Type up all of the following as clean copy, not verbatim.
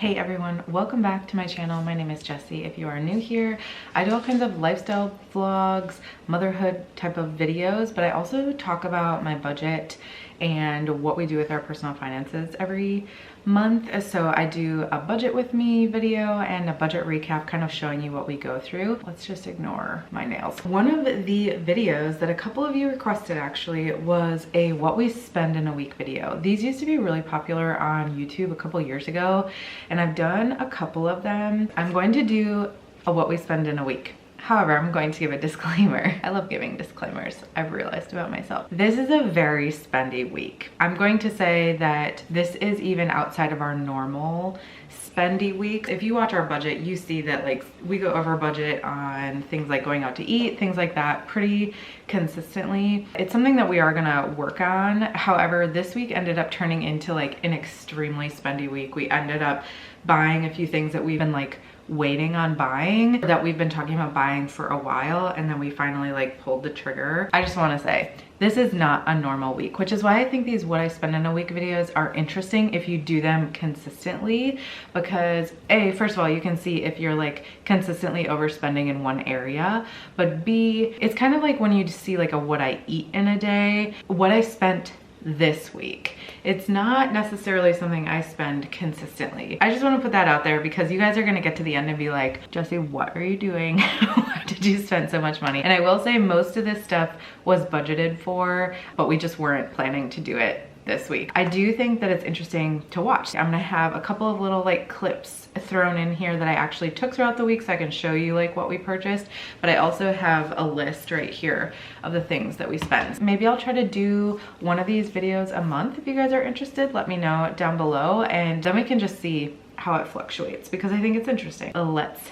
Hey everyone, welcome back to my channel. My name is Jessie. If you are new here, I do all kinds of lifestyle vlogs, motherhood type of videos, but I also talk about my budget and what we do with our personal finances every month. So I do a budget with me video and a budget recap, kind of showing you what we go through. Let's just ignore my nails. One of the videos that a couple of you requested actually was a what we spend in a week video. These used to be really popular on YouTube a couple years ago, and I've done a couple of them. I'm going to do a what we spend in a week. However, I'm going to give a disclaimer. I love giving disclaimers, I've realized about myself. This is a very spendy week. I'm going to say that this is even outside of our normal spendy week. If you watch our budget, you see that like we go over budget on things like going out to eat, things like that pretty consistently. It's something that we are gonna work on. However, this week ended up turning into like an extremely spendy week. We ended up buying a few things that we've been like waiting on buying, that we've been talking about buying for a while, and then we finally like pulled the trigger. I just want to say this is not a normal week, which is why I think these what I spend in a week videos are interesting if you do them consistently, because A, first of all, you can see if you're like consistently overspending in one area, but B, it's kind of like when you see like a what I eat in a day, what I spent this week. It's not necessarily something I spend consistently. I just want to put that out there because you guys are going to get to the end and be like, Jessie, what are you doing? Why did you spend so much money? And I will say most of this stuff was budgeted for, but we just weren't planning to do it this week. I do think that it's interesting to watch. I'm gonna have a couple of little like clips thrown in here that I actually took throughout the week so I can show you like what we purchased, but I also have a list right here of the things that we spend. Maybe I'll try to do one of these videos a month. If you guys are interested, let me know down below, and then we can just see how it fluctuates because I think it's interesting. Let's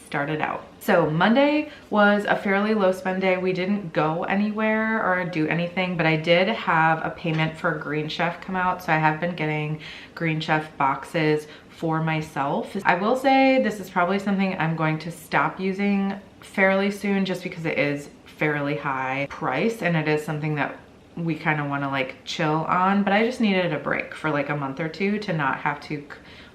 start it out. So Monday was a fairly low spend day. We didn't go anywhere or do anything, but I did have a payment for Green Chef come out. So I have been getting Green Chef boxes for myself. I will say this is probably something I'm going to stop using fairly soon just because it is fairly high price and it is something that we kind of want to like chill on, but I just needed a break for like a month or two to not have to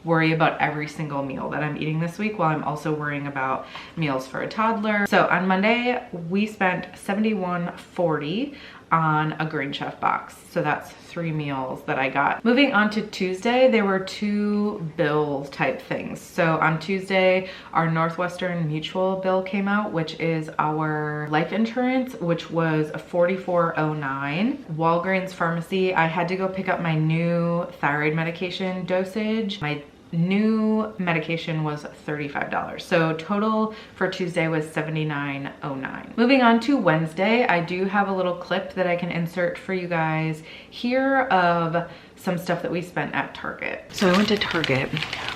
worry about every single meal that I'm eating this week while I'm also worrying about meals for a toddler. So on Monday, we spent $71.40 on a Green Chef box. So that's 3 meals that I got. Moving on to Tuesday, there were 2 bill type things. So on Tuesday, our Northwestern Mutual bill came out, which is our life insurance, which was $44.09. Walgreens Pharmacy, I had to go pick up my new thyroid medication dosage. My new medication was $35. So total for Tuesday was $79.09. Moving on to Wednesday, I do have a little clip that I can insert for you guys here of some stuff that we spent at Target. So I went to Target,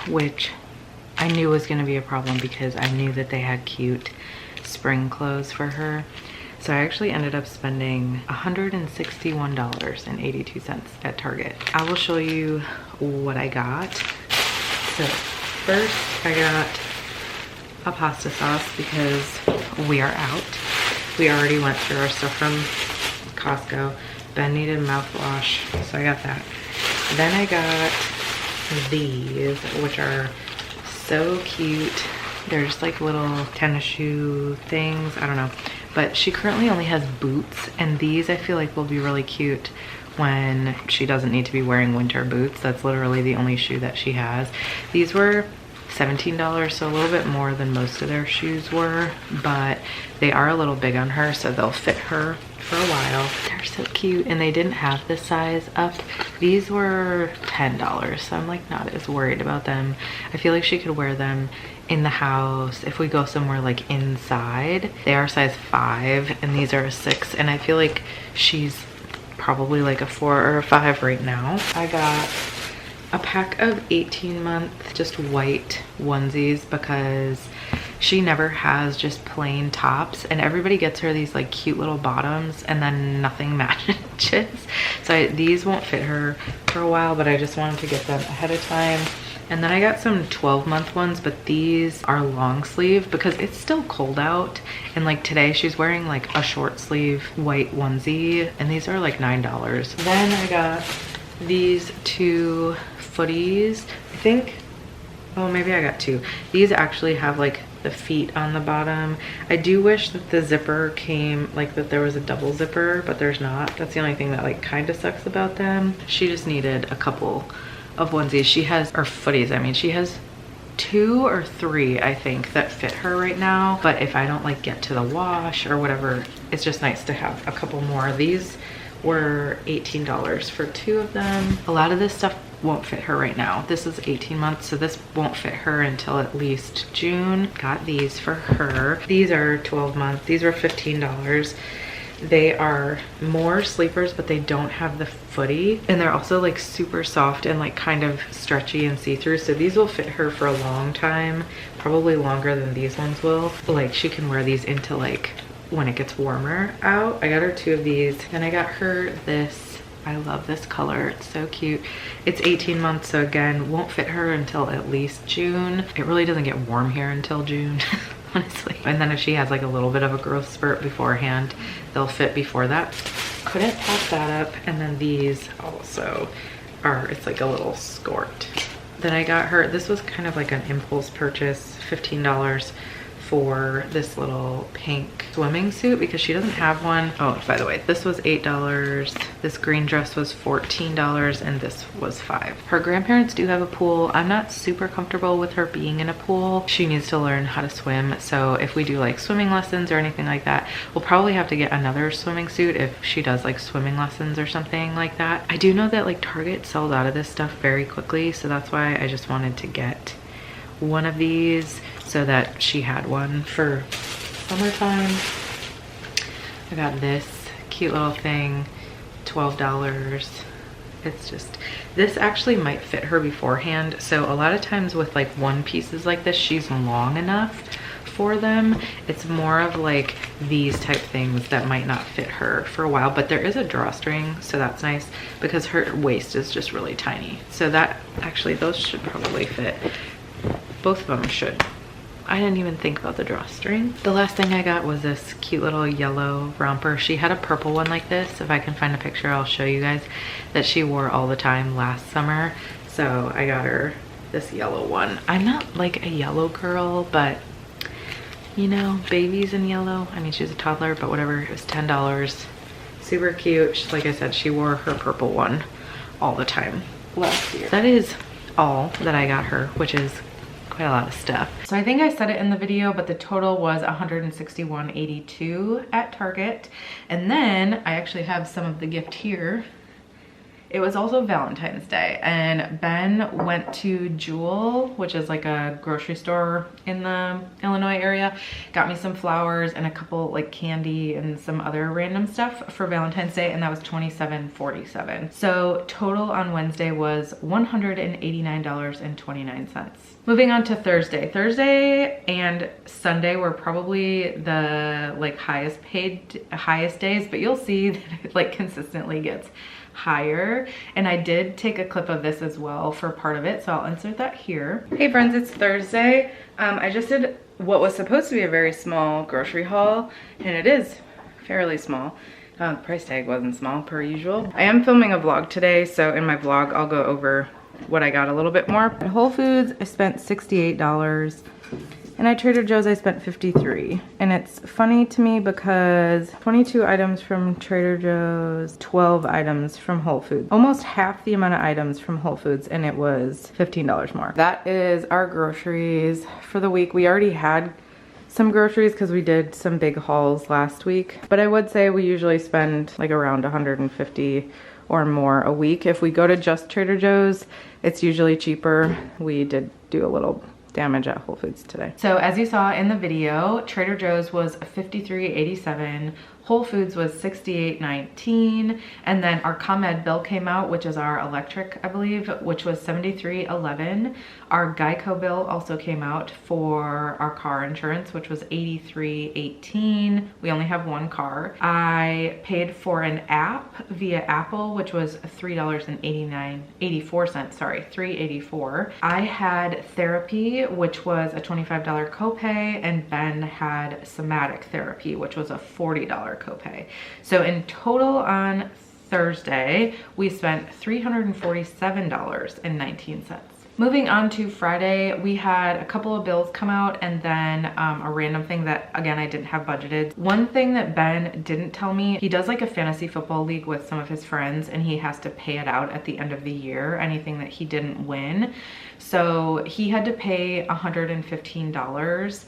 which I knew was gonna be a problem because I knew that they had cute spring clothes for her. So I actually ended up spending $161.82 at Target. I will show you what I got. So first I got a pasta sauce because we are out. We already went through our stuff from Costco. Ben needed mouthwash, so I got that. Then I got these, which are so cute. They're just like little tennis shoe things, I don't know. But she currently only has boots, and these I feel like will be really cute when she doesn't need to be wearing winter boots. That's literally the only shoe that she has. These were $17, so a little bit more than most of their shoes were, but they are a little big on her, so they'll fit her for a while. They're so cute, and they didn't have this size up. These were $10, so I'm like not as worried about them. I feel like she could wear them in the house if we go somewhere like inside. They are size 5 and these are a 6, and I feel like she's probably like a 4 or a 5 right now. I got a pack of 18-month just white onesies because she never has just plain tops, and everybody gets her these like cute little bottoms and then nothing matches. So these won't fit her for a while, but I just wanted to get them ahead of time. And then I got some 12-month ones, but these are long sleeve because it's still cold out. And like today she's wearing like a short sleeve white onesie, and these are like $9. Then I got these 2 footies. I think Oh, maybe I got two. These actually have like the feet on the bottom. I do wish that the zipper came, like that there was a double zipper, but there's not. That's the only thing that like kind of sucks about them. She just needed a couple of onesies. She has, or footies, I mean, she has 2 or 3, I think, that fit her right now. But if I don't like get to the wash or whatever, it's just nice to have a couple more. These were $18 for 2 of them. A lot of this stuff won't fit her right now. This is 18 months, so this won't fit her until at least June. Got these for her. These are 12 months. These were $15. They are more sleepers, but they don't have the footy, and they're also like super soft and like kind of stretchy and see-through, so these will fit her for a long time, probably longer than these ones will. Like she can wear these into like when it gets warmer out. I got her 2 of these. Then I got her this. I love this color, it's so cute. It's 18 months, so again, won't fit her until at least June. It really doesn't get warm here until June, honestly. And then if she has like a little bit of a growth spurt beforehand, they'll fit before that. Couldn't pass that up. And then these also are, it's like a little skort. Then I got her, this was kind of like an impulse purchase, $15 for this little pink swimming suit because she doesn't have one. Oh, by the way, this was $8. This green dress was $14 and this was $5. Her grandparents do have a pool. I'm not super comfortable with her being in a pool. She needs to learn how to swim. So if we do like swimming lessons or anything like that, we'll probably have to get another swimming suit if she does like swimming lessons or something like that. I do know that like Target sells out of this stuff very quickly, so that's why I just wanted to get one of these so that she had one for summertime. I got this cute little thing, $12. It's just, this actually might fit her beforehand. So a lot of times with like one pieces like this, she's long enough for them. It's more of like these type things that might not fit her for a while, but there is a drawstring, so that's nice because her waist is just really tiny. So that actually, those should probably fit. Both of them should. I didn't even think about the drawstring. The last thing I got was this cute little yellow romper. She had a purple one like this. If I can find a picture, I'll show you guys, that she wore all the time last summer. So I got her this yellow one. I'm not like a yellow girl, but you know, babies in yellow. I mean, she's a toddler, but whatever. It was $10. Super cute. Like I said, she wore her purple one all the time last year. That is all that I got her, which is quite a lot of stuff. So I think I said it in the video, but the total was $161.82 at Target. And then I actually have some of the gift here. It was also Valentine's Day, and Ben went to Jewel, which is like a grocery store in the Illinois area, got me some flowers and a couple like candy and some other random stuff for Valentine's Day, and that was $27.47. So total on Wednesday was $189.29. Moving on to Thursday. Thursday and Sunday were probably the like highest days, but you'll see that it like consistently gets higher. And I did take a clip of this as well for part of it, so I'll insert that here. Hey friends, it's Thursday. I just did what was supposed to be a very small grocery haul, and it is fairly small. The price tag wasn't small per usual. I am filming a vlog today, so in my vlog I'll go over what I got a little bit more. At Whole Foods I spent $68. And at Trader Joe's I spent $53. And it's funny to me because 22 items from Trader Joe's, 12 items from Whole Foods. Almost half the amount of items from Whole Foods, and it was $15 more. That is our groceries for the week. We already had some groceries because we did some big hauls last week. But I would say we usually spend like around $150 or more a week. If we go to just Trader Joe's, it's usually cheaper. We did do a little damage at Whole Foods today. So as you saw in the video, Trader Joe's was $53.87, Whole Foods was $68.19, and then our ComEd bill came out, which is our electric, I believe, which was $73.11. Our Geico bill also came out for our car insurance, which was $83.18. We only have one car. I paid for an app via Apple, which was $3.84. I had therapy, which was a $25 copay, and Ben had somatic therapy, which was a $40 copay. So in total on Thursday, we spent $347.19. Moving on to Friday, we had a couple of bills come out and then a random thing that, again, I didn't have budgeted. One thing that Ben didn't tell me, he does like a fantasy football league with some of his friends and he has to pay it out at the end of the year, anything that he didn't win. So he had to pay $115,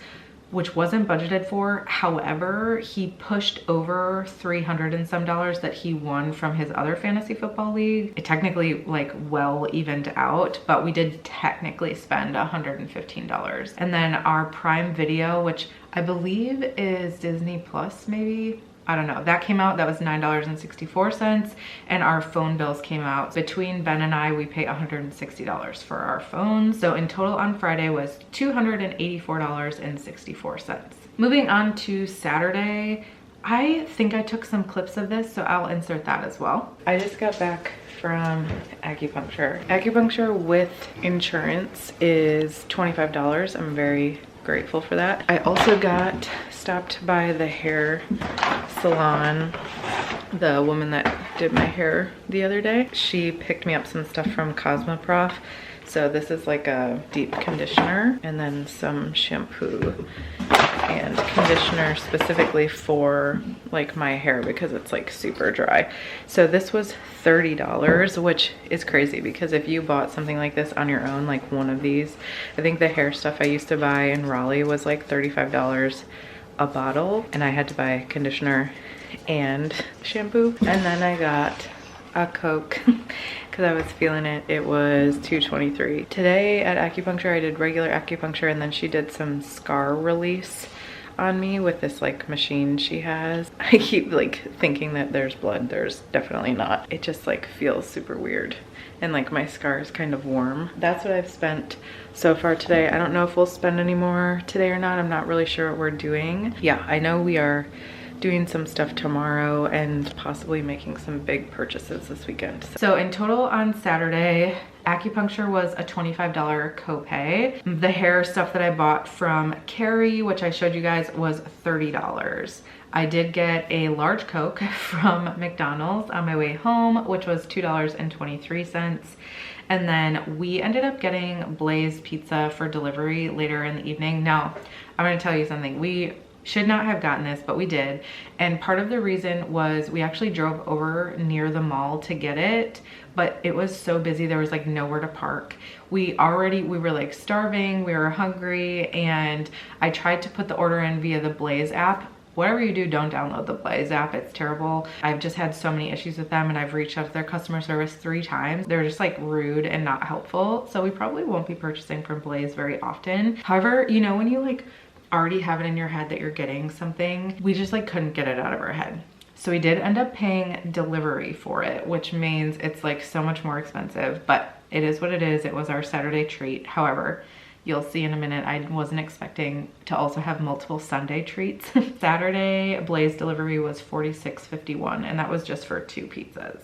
which wasn't budgeted for. However, he pushed over $300 and some that he won from his other fantasy football league. It technically like well evened out, but we did technically spend $115. And then our Prime Video, which I believe is Disney Plus maybe, I don't know, that came out, that was $9.64, and our phone bills came out. Between Ben and I, we pay $160 for our phones. So in total on Friday was $284.64. Moving on to Saturday, I think I took some clips of this, so I'll insert that as well. I just got back from acupuncture. Acupuncture with insurance is $25. I'm very grateful for that. I also stopped by the hair salon. The woman that did my hair the other day, she picked me up some stuff from Cosmoprof. So this is like a deep conditioner and then some shampoo and conditioner specifically for like my hair because it's like super dry. So this was $30, which is crazy because if you bought something like this on your own, like one of these, I think the hair stuff I used to buy in Raleigh was like $35 a bottle, and I had to buy conditioner and shampoo. And then I got a Coke because I was feeling it. It was $2.23. Today at acupuncture, I did regular acupuncture and then she did some scar release on me with this like machine she has. I keep like thinking that there's blood. There's definitely not. It just like feels super weird. And like my scar is kind of warm. That's what I've spent so far today. I don't know if we'll spend any more today or not. I'm not really sure what we're doing. Yeah, I know we are doing some stuff tomorrow and possibly making some big purchases this weekend. So in total on Saturday, acupuncture was a $25 copay. The hair stuff that I bought from Carrie, which I showed you guys, was $30. I did get a large Coke from McDonald's on my way home, which was $2.23. And then we ended up getting Blaze pizza for delivery later in the evening. Now, I'm gonna tell you something. We should not have gotten this, but we did. And part of the reason was we actually drove over near the mall to get it, but it was so busy. There was like nowhere to park. We were like starving, we were hungry, and I tried to put the order in via the Blaze app. Whatever you do, don't download the Blaze app. It's terrible. I've just had so many issues with them and I've reached out to their customer service 3 times. They're just like rude and not helpful. So we probably won't be purchasing from Blaze very often. However, you know, when you like already have it in your head that you're getting something, we just like couldn't get it out of our head. So we did end up paying delivery for it, which means it's like so much more expensive, but it is what it is. It was our Saturday treat. However, you'll see in a minute, I wasn't expecting to also have multiple Sunday treats. Saturday Blaze delivery was $46.51, and that was just for 2 pizzas.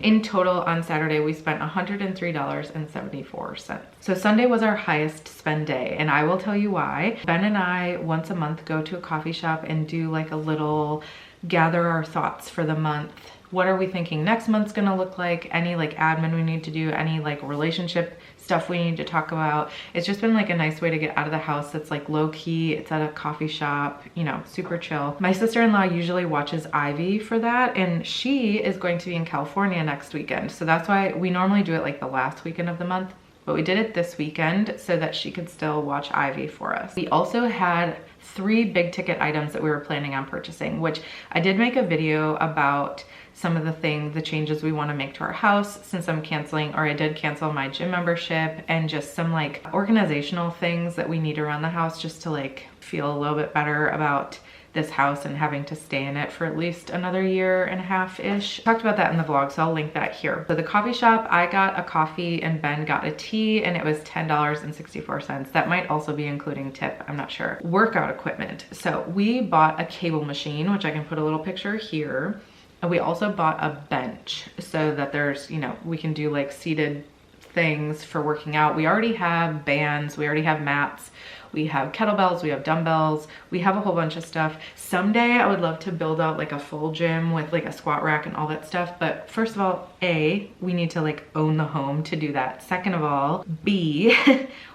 In total on Saturday, we spent $103.74. So Sunday was our highest spend day, and I will tell you why. Ben and I once a month go to a coffee shop and do like a little gather our thoughts for the month. What are we thinking next month's gonna look like? Any like admin we need to do, any like relationship stuff we need to talk about. It's just been like a nice way to get out of the house. That's like low key. It's at a coffee shop, you know, super chill. My sister-in-law usually watches Ivy for that, and she is going to be in California next weekend. So that's why we normally do it like the last weekend of the month, but we did it this weekend so that she could still watch Ivy for us. We also had 3 big ticket items that we were planning on purchasing, which I did make a video about some of the changes we want to make to our house since I'm canceling, or I did cancel my gym membership, and just some like organizational things that we need around the house just to like feel a little bit better about this house and having to stay in it for at least another 1.5-ish. Talked about that in the vlog, so I'll link that here. So the coffee shop, I got a coffee and Ben got a tea, and it was $10.64. That might also be including tip, I'm not sure. Workout equipment. So we bought a cable machine, which I can put a little picture here. And we also bought a bench so that there's, you know, we can do like seated things for working out. We already have bands, we already have mats. we have kettlebells, we have dumbbells, we have a whole bunch of stuff. Someday I would love to build out like a full gym with like a squat rack and all that stuff. But first of all, A, we need to like own the home to do that. Second of all, B,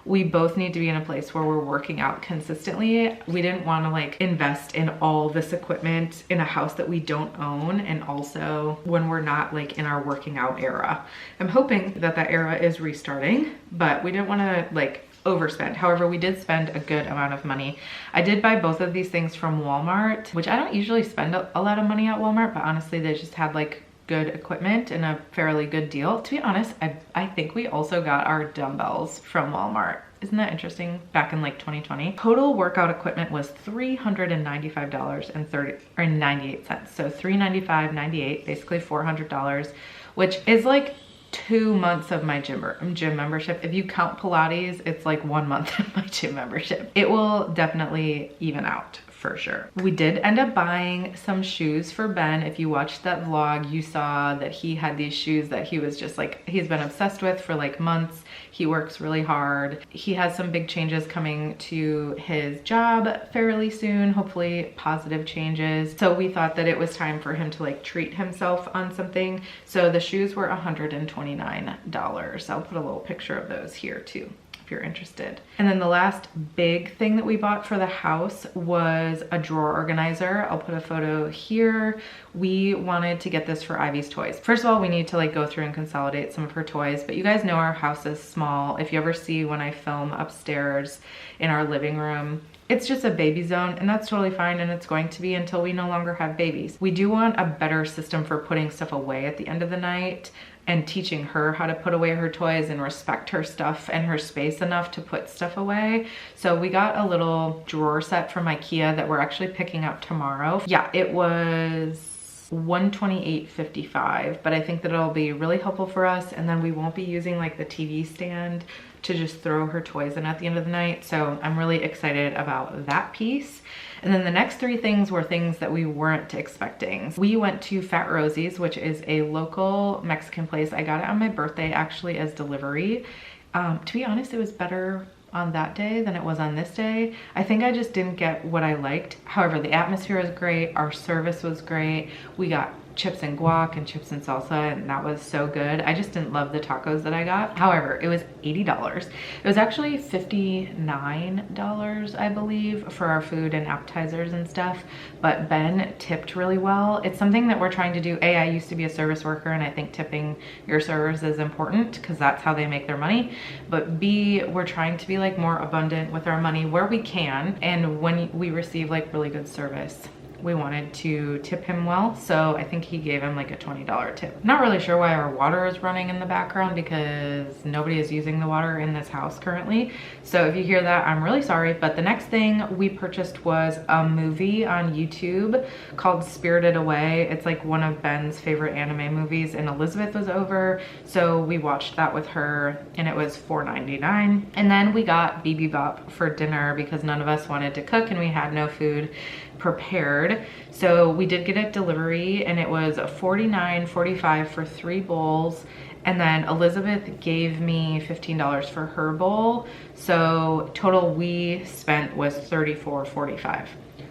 we both need to be in a place where we're working out consistently. We didn't want to like invest in all this equipment in a house that we don't own, and also when we're not like in our working out era. I'm hoping that that era is restarting, but we didn't want to like overspend. However, we did spend a good amount of money. I did buy both of these things from Walmart, which I don't usually spend a lot of money at Walmart, but honestly, they just had like good equipment and a fairly good deal. To be honest, I think we also got our dumbbells from Walmart. Isn't that interesting? Back in like 2020. Total workout equipment was $395.98. So $395.98, basically $400, which is like 2 months of my gym membership. If you count Pilates, it's like 1 month of my gym membership. It will definitely even out for sure. We did end up buying some shoes for Ben. If you watched that vlog, you saw that he had these shoes that he was just like, he's been obsessed with for like months. He works really hard. He has some big changes coming to his job fairly soon, hopefully positive changes. So we thought that it was time for him to like treat himself on something. So the shoes were $129. I'll put a little picture of those here too, if you're interested. And then the last big thing that we bought for the house was a drawer organizer. I'll put a photo here. We wanted to get this for Ivy's toys. First of all, we need to like go through and consolidate some of her toys, but you guys know our house is small. If you ever see when I film upstairs in our living room, it's just a baby zone, and that's totally fine, and it's going to be until we no longer have babies. We do want a better system for putting stuff away at the end of the night and teaching her how to put away her toys and respect her stuff and her space enough to put stuff away. So we got a little drawer set from IKEA that we're actually picking up tomorrow. Yeah, it was $128.55, but I think that it'll be really helpful for us, and then we won't be using like the TV stand to just throw her toys in at the end of the night. So I'm really excited about that piece. And then the next three things were things that we weren't expecting. We went to Fat Rosie's, which is a local Mexican place. I got it on my birthday actually as delivery. To be honest, it was better on that day than it was on this day. I think I just didn't get what I liked. However, the atmosphere was great. Our service was great. We got chips and guac and chips and salsa, and that was so good. I just didn't love the tacos that I got. However, it was $80. It was actually $59, I believe, for our food and appetizers and stuff, but Ben tipped really well. It's something that we're trying to do. A, I used to be a service worker, and I think tipping your servers is important because that's how they make their money. But B, we're trying to be like more abundant with our money where we can, and when we receive like really good service, we wanted to tip him well, so I think he gave him like a $20 tip. Not really sure why our water is running in the background because nobody is using the water in this house currently. So if you hear that, I'm really sorry. But the next thing we purchased was a movie on YouTube called Spirited Away. It's like one of Ben's favorite anime movies, and Elizabeth was over, so we watched that with her, and it was $4.99. And then we got bibimbap for dinner because none of us wanted to cook and we had no food prepared. So we did get it delivery, and it was $49.45 for 3 bowls. And then Elizabeth gave me $15 for her bowl. So total we spent was $34.45.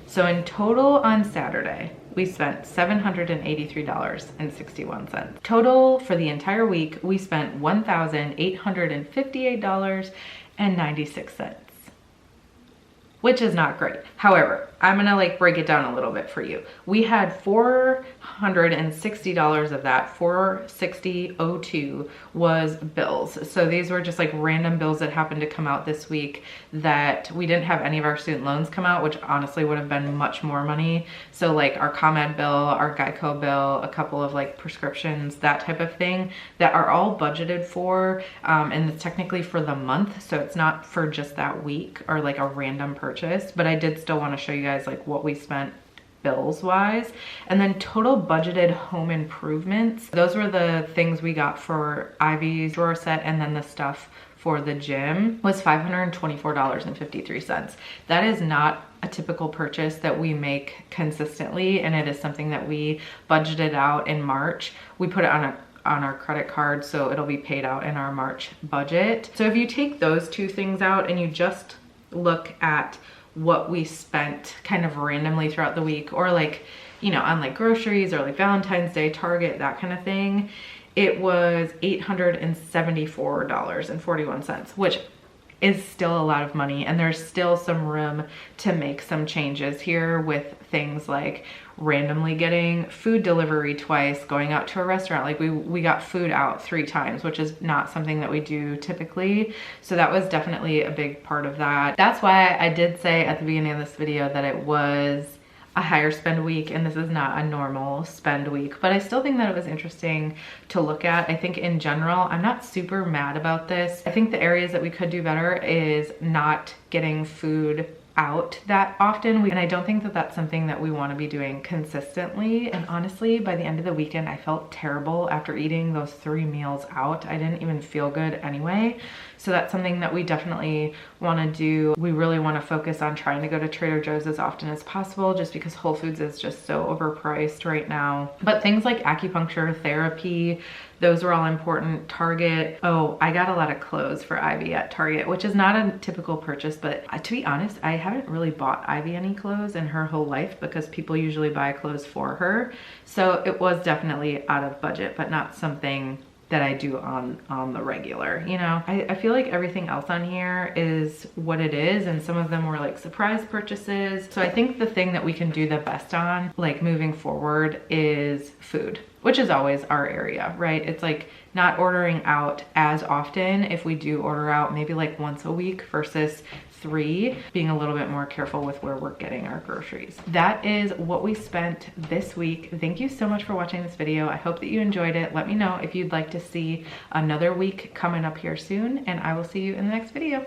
So in total on Saturday, we spent $783.61. Total for the entire week, we spent $1,858.96. Which is not great. However, I'm gonna like break it down a little bit for you. We had $460 of that. $460.02 was bills. So these were just like random bills that happened to come out this week that we didn't have any of our student loans come out, which honestly would have been much more money. So like our ComEd bill, our Geico bill, a couple of like prescriptions, that type of thing that are all budgeted for, and it's technically for the month. So it's not for just that week or like a random purchase, but I did still want to show you guys like what we spent bills wise. And then total budgeted home improvements, those were the things we got for Ivy's drawer set, and then the stuff for the gym was $524.53. That is not a typical purchase that we make consistently, and it is something that we budgeted out in March. We put it on our credit card, so it'll be paid out in our March budget. So if you take those two things out and you just look at what we spent kind of randomly throughout the week, or like, you know, on like groceries or like Valentine's Day, Target, that kind of thing, it was $874.41, which is still a lot of money, and there's still some room to make some changes here with things like randomly getting food delivery twice, going out to a restaurant. Like we got food out 3 times, which is not something that we do typically. So that was definitely a big part of that. That's why I did say at the beginning of this video that it was a higher spend week, and this is not a normal spend week, but I still think that it was interesting to look at. I think in general, I'm not super mad about this. I think the areas that we could do better is not getting food out that often, and I don't think that that's something that we want to be doing consistently. And honestly, by the end of the weekend, I felt terrible after eating those 3 meals out. I didn't even feel good anyway. So that's something that we definitely want to do. We really want to focus on trying to go to Trader Joe's as often as possible, just because Whole Foods is just so overpriced right now. But things like acupuncture, therapy, those were all important. Target. Oh, I got a lot of clothes for Ivy at Target, which is not a typical purchase, but to be honest, I haven't really bought Ivy any clothes in her whole life because people usually buy clothes for her. So it was definitely out of budget, but not something that I do on the regular, you know? I feel like everything else on here is what it is, and some of them were like surprise purchases. So I think the thing that we can do the best on, like moving forward, is food, which is always our area, right? It's like not ordering out as often. If we do order out, maybe like once a week versus 3, being a little bit more careful with where we're getting our groceries. That is what we spent this week. Thank you so much for watching this video. I hope that you enjoyed it. Let me know if you'd like to see another week coming up here soon, and I will see you in the next video.